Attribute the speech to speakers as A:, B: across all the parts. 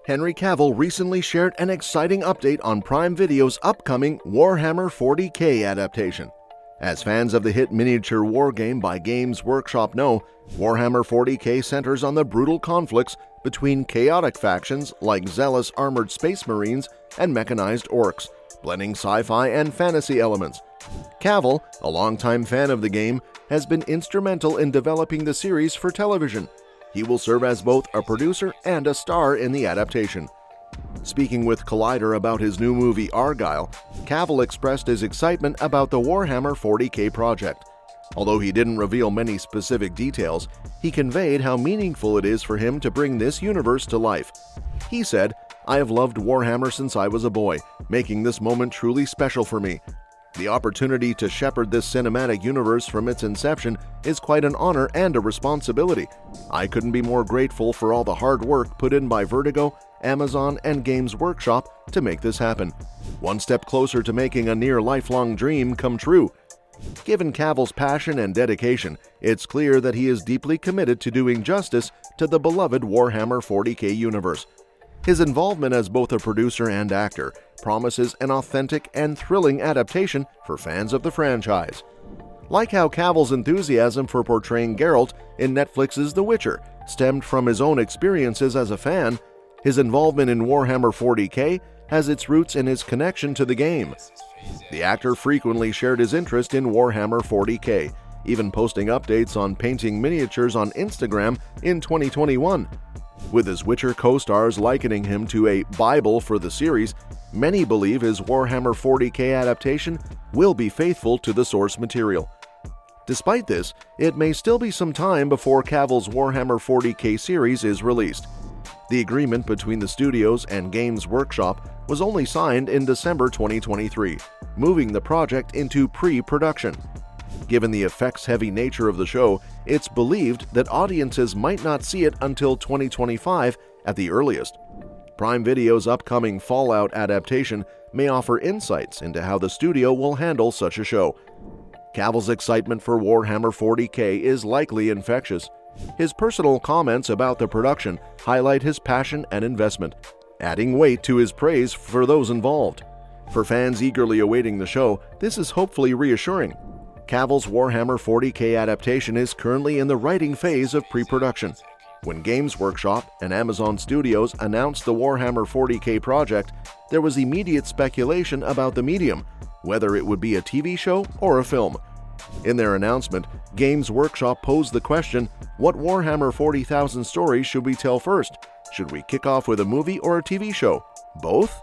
A: Henry Cavill recently shared an exciting update on Prime Video's upcoming Warhammer 40K adaptation. As fans of the hit miniature wargame by Games Workshop know, Warhammer 40K centers on the brutal conflicts between chaotic factions like zealous armored space marines and mechanized orcs, blending sci-fi and fantasy elements. Cavill, a longtime fan of the game, has been instrumental in developing the series for television. He will serve as both a producer and a star in the adaptation. Speaking with Collider about his new movie Argylle, Cavill expressed his excitement about the Warhammer 40K project. Although he didn't reveal many specific details, he conveyed how meaningful it is for him to bring this universe to life. He said, "I have loved Warhammer since I was a boy, making this moment truly special for me. The opportunity to shepherd this cinematic universe from its inception is quite an honor and a responsibility. I couldn't be more grateful for all the hard work put in by Vertigo, Amazon, and Games Workshop to make this happen. One step closer to making a near lifelong dream come true." Given Cavill's passion and dedication, it's clear that he is deeply committed to doing justice to the beloved Warhammer 40K universe. His involvement as both a producer and actor promises an authentic and thrilling adaptation for fans of the franchise. Like how Cavill's enthusiasm for portraying Geralt in Netflix's The Witcher stemmed from his own experiences as a fan, his involvement in Warhammer 40K has its roots in his connection to the game. The actor frequently shared his interest in Warhammer 40K, even posting updates on painting miniatures on Instagram in 2021. With his Witcher co-stars likening him to a Bible for the series, many believe his Warhammer 40K adaptation will be faithful to the source material. Despite this, it may still be some time before Cavill's Warhammer 40K series is released. The agreement between the studios and Games Workshop was only signed in December 2023, moving the project into pre-production. Given the effects-heavy nature of the show, it's believed that audiences might not see it until 2025 at the earliest. Prime Video's upcoming Fallout adaptation may offer insights into how the studio will handle such a show. Cavill's excitement for Warhammer 40K is likely infectious. His personal comments about the production highlight his passion and investment, adding weight to his praise for those involved. For fans eagerly awaiting the show, this is hopefully reassuring. Cavill's Warhammer 40K adaptation is currently in the writing phase of pre-production. When Games Workshop and Amazon Studios announced the Warhammer 40K project, there was immediate speculation about the medium, whether it would be a TV show or a film. In their announcement, Games Workshop posed the question, what Warhammer 40,000 stories should we tell first? Should we kick off with a movie or a TV show? Both?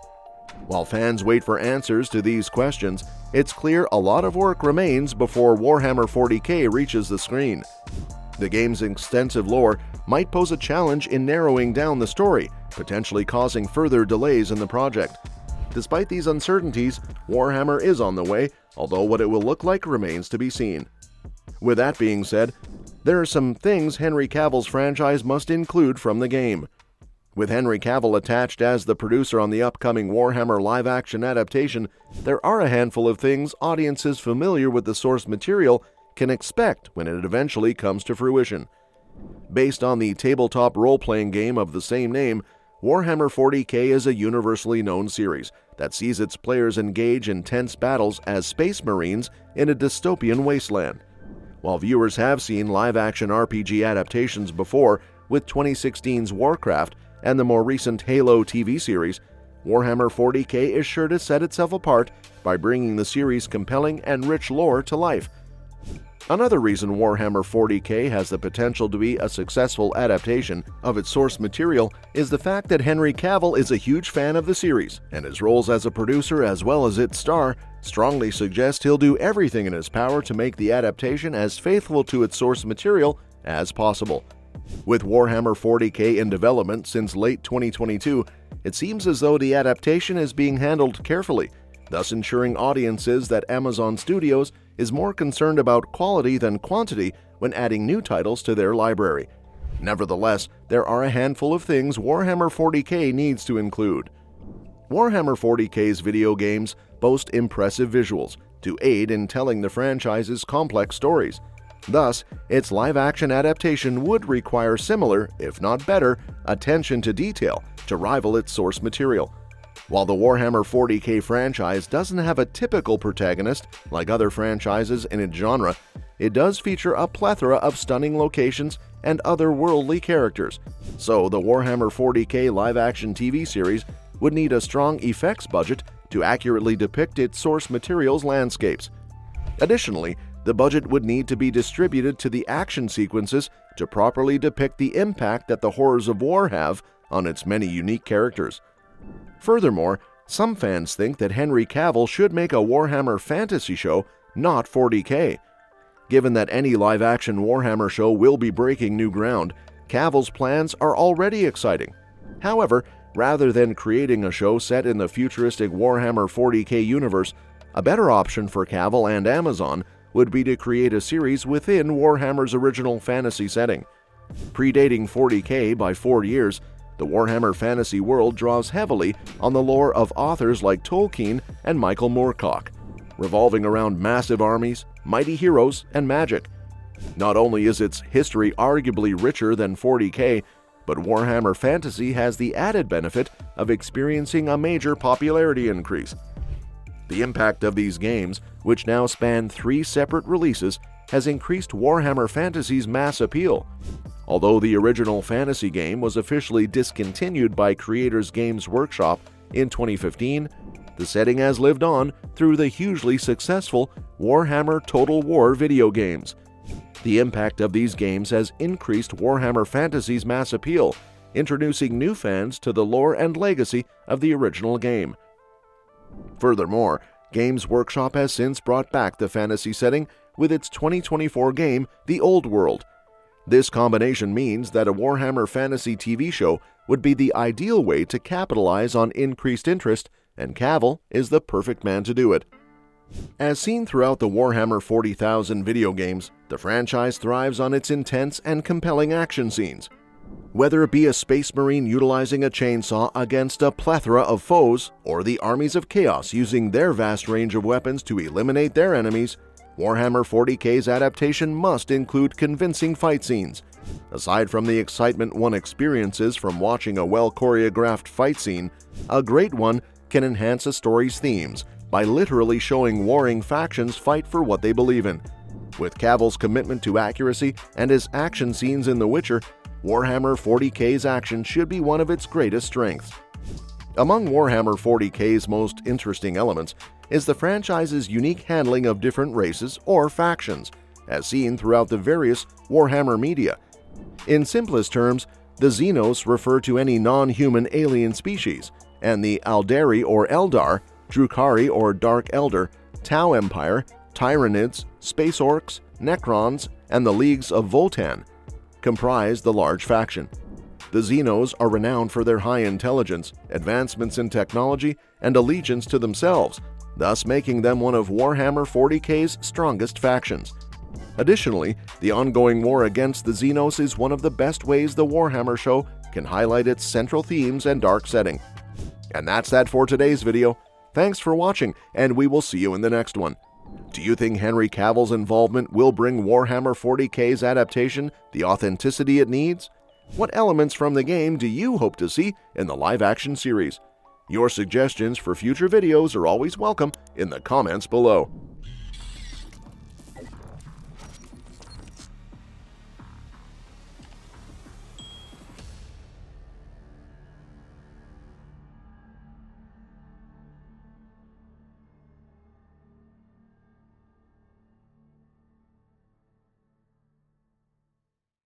A: While fans wait for answers to these questions, it's clear a lot of work remains before Warhammer 40K reaches the screen. The game's extensive lore might pose a challenge in narrowing down the story, potentially causing further delays in the project. Despite these uncertainties, Warhammer is on the way, although what it will look like remains to be seen. With that being said, there are some things Henry Cavill's franchise must include from the game. With Henry Cavill attached as the producer on the upcoming Warhammer live-action adaptation, there are a handful of things audiences familiar with the source material can expect when it eventually comes to fruition. Based on the tabletop role-playing game of the same name, Warhammer 40K is a universally known series that sees its players engage in tense battles as space marines in a dystopian wasteland. While viewers have seen live-action RPG adaptations before with 2016's Warcraft and the more recent Halo TV series, Warhammer 40K is sure to set itself apart by bringing the series' compelling and rich lore to life. Another reason Warhammer 40K has the potential to be a successful adaptation of its source material is the fact that Henry Cavill is a huge fan of the series, and his roles as a producer as well as its star strongly suggest he'll do everything in his power to make the adaptation as faithful to its source material as possible. With Warhammer 40K in development since late 2022, it seems as though the adaptation is being handled carefully, thus ensuring audiences that Amazon Studios is more concerned about quality than quantity when adding new titles to their library. Nevertheless, there are a handful of things Warhammer 40K needs to include. Warhammer 40K's video games boast impressive visuals to aid in telling the franchise's complex stories. Thus, its live-action adaptation would require similar, if not better, attention to detail to rival its source material. While the Warhammer 40K franchise doesn't have a typical protagonist like other franchises in its genre, it does feature a plethora of stunning locations and otherworldly characters, so the Warhammer 40K live-action TV series would need a strong effects budget to accurately depict its source material's landscapes. Additionally, the budget would need to be distributed to the action sequences to properly depict the impact that the horrors of war have on its many unique characters. Furthermore, some fans think that Henry Cavill should make a Warhammer Fantasy show, not 40K. Given that any live-action Warhammer show will be breaking new ground, Cavill's plans are already exciting. However, rather than creating a show set in the futuristic Warhammer 40K universe, a better option for Cavill and Amazon would be to create a series within Warhammer's original fantasy setting. Predating 40K by 4 years, the Warhammer fantasy world draws heavily on the lore of authors like Tolkien and Michael Moorcock, revolving around massive armies, mighty heroes, and magic. Not only is its history arguably richer than 40K, but Warhammer Fantasy has the added benefit of experiencing a major popularity increase. The impact of these games, which now span 3 separate releases, has increased Warhammer Fantasy's mass appeal. Although the original fantasy game was officially discontinued by Creators Games Workshop in 2015, the setting has lived on through the hugely successful Warhammer Total War video games. The impact of these games has increased Warhammer Fantasy's mass appeal, introducing new fans to the lore and legacy of the original game. Furthermore, Games Workshop has since brought back the fantasy setting with its 2024 game, The Old World. This combination means that a Warhammer Fantasy TV show would be the ideal way to capitalize on increased interest, and Cavill is the perfect man to do it. As seen throughout the Warhammer 40,000 video games, the franchise thrives on its intense and compelling action scenes. Whether it be a space marine utilizing a chainsaw against a plethora of foes, or the armies of chaos using their vast range of weapons to eliminate their enemies, Warhammer 40K's adaptation must include convincing fight scenes. Aside from the excitement one experiences from watching a well-choreographed fight scene, a great one can enhance a story's themes by literally showing warring factions fight for what they believe in. With Cavill's commitment to accuracy and his action scenes in The Witcher, Warhammer 40K's action should be one of its greatest strengths. Among Warhammer 40K's most interesting elements is the franchise's unique handling of different races or factions, as seen throughout the various Warhammer media. In simplest terms, the Xenos refer to any non-human alien species, and the Aldari or Eldar, Drukhari or Dark Elder, Tau Empire, Tyranids, Space Orcs, Necrons, and the Leagues of Votann comprise the large faction. The Xenos are renowned for their high intelligence, advancements in technology, and allegiance to themselves, thus making them one of Warhammer 40K's strongest factions. Additionally, the ongoing war against the Xenos is one of the best ways the Warhammer show can highlight its central themes and dark setting. And that's that for today's video. Thanks for watching, and we will see you in the next one. Do you think Henry Cavill's involvement will bring Warhammer 40K's adaptation the authenticity it needs? What elements from the game do you hope to see in the live-action series? Your suggestions for future videos are always welcome in the comments below.